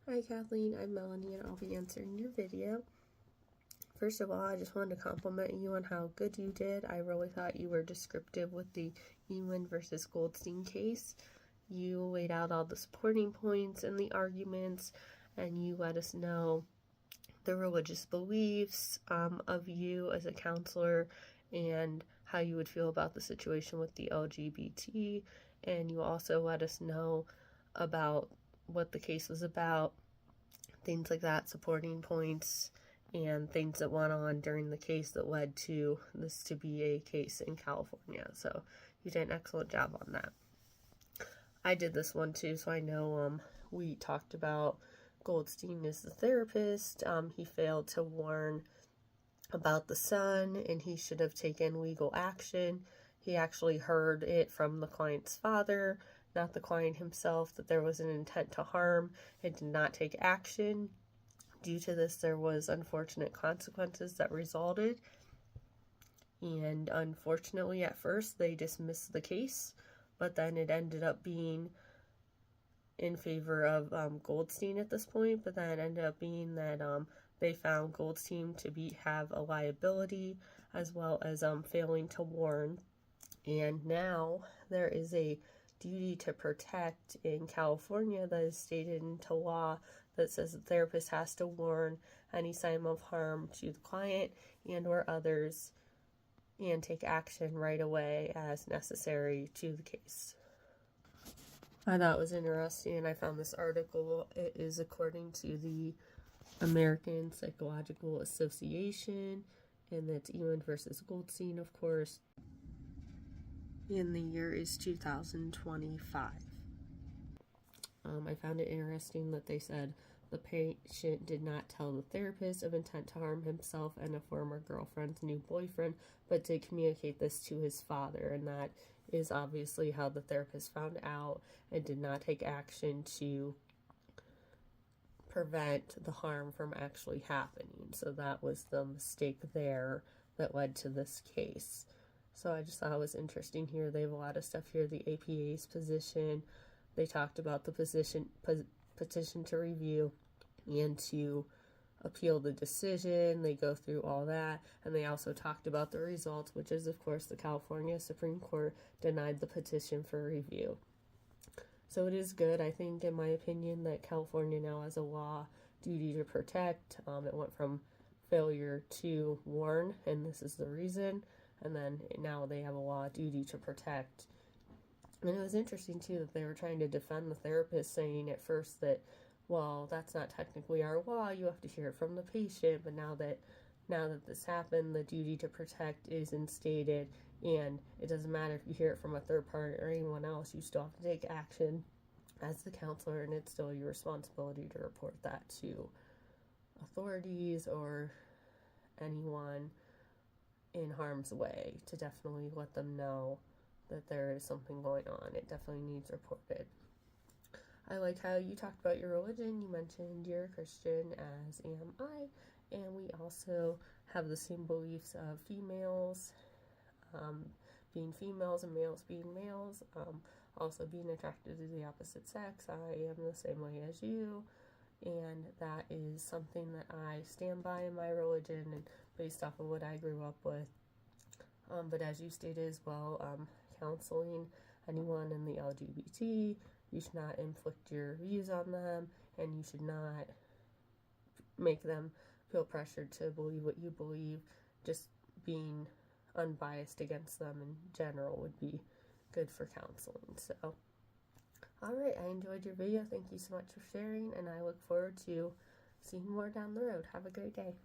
Hi Kathleen, I'm Melanie and I'll be answering your video. First of all, I just wanted to compliment you on how good you did. I really thought you were descriptive with the Ewing versus Goldstein case. You laid out all the supporting points and the arguments, and you let us know the religious beliefs of you as a counselor and how you would feel about the situation with the LGBT, and you also let us know about what the case was about, things like that, supporting points, and things that went on during the case that led to this to be a case in California. So you did an excellent job on that. I did this one too, so I know we talked about Goldstein as the therapist. He failed to warn about the son, and he should have taken legal action. He actually heard it from the client's father, not the client himself, that there was an intent to harm, and did not take action. Due to this, there was unfortunate consequences that resulted, and unfortunately at first they dismissed the case, but then it ended up being in favor of Goldstein at this point, but then it ended up being that they found Goldstein to have a liability as well as failing to warn, and now there is a duty to protect in California that is stated into law that says the therapist has to warn any sign of harm to the client and or others and take action right away as necessary to the case. I thought it was interesting, and I found this article. It is according to the American Psychological Association, and that's Ewing versus Goldstein, of course. And the year is 2025. I found it interesting that they said the patient did not tell the therapist of intent to harm himself and a former girlfriend's new boyfriend, but did communicate this to his father, and that is obviously how the therapist found out and did not take action to prevent the harm from actually happening. So that was the mistake there that led to this case. So I just thought it was interesting here. They have a lot of stuff here. The APA's position. They talked about the petition to review and to appeal the decision. They go through all that, and they also talked about the results, which is, of course, the California Supreme Court denied the petition for review. So it is good, I think, in my opinion, that California now has a law duty to protect. It went from failure to warn, and this is the reason, and then now they have a law duty to protect. And it was interesting, too, that they were trying to defend the therapist, saying at first that, well, that's not technically our law, you have to hear it from the patient, but now that this happened, the duty to protect is instated, and it doesn't matter if you hear it from a third party or anyone else, you still have to take action as the counselor, and it's still your responsibility to report that to authorities or anyone in harm's way, to definitely let them know that there is something going on. It definitely needs reported. I like how you talked about your religion. You mentioned you're a Christian, as am I, and we also have the same beliefs of females being females and males being males, also being attracted to the opposite sex. I am the same way as you, and that is something that I stand by in my religion and based off of what I grew up with. But as you stated as well, counseling anyone in the LGBT, you should not inflict your views on them, and you should not make them feel pressured to believe what you believe. Just being unbiased against them in general would be good for counseling. So, alright, I enjoyed your video. Thank you so much for sharing, and I look forward to seeing more down the road. Have a great day.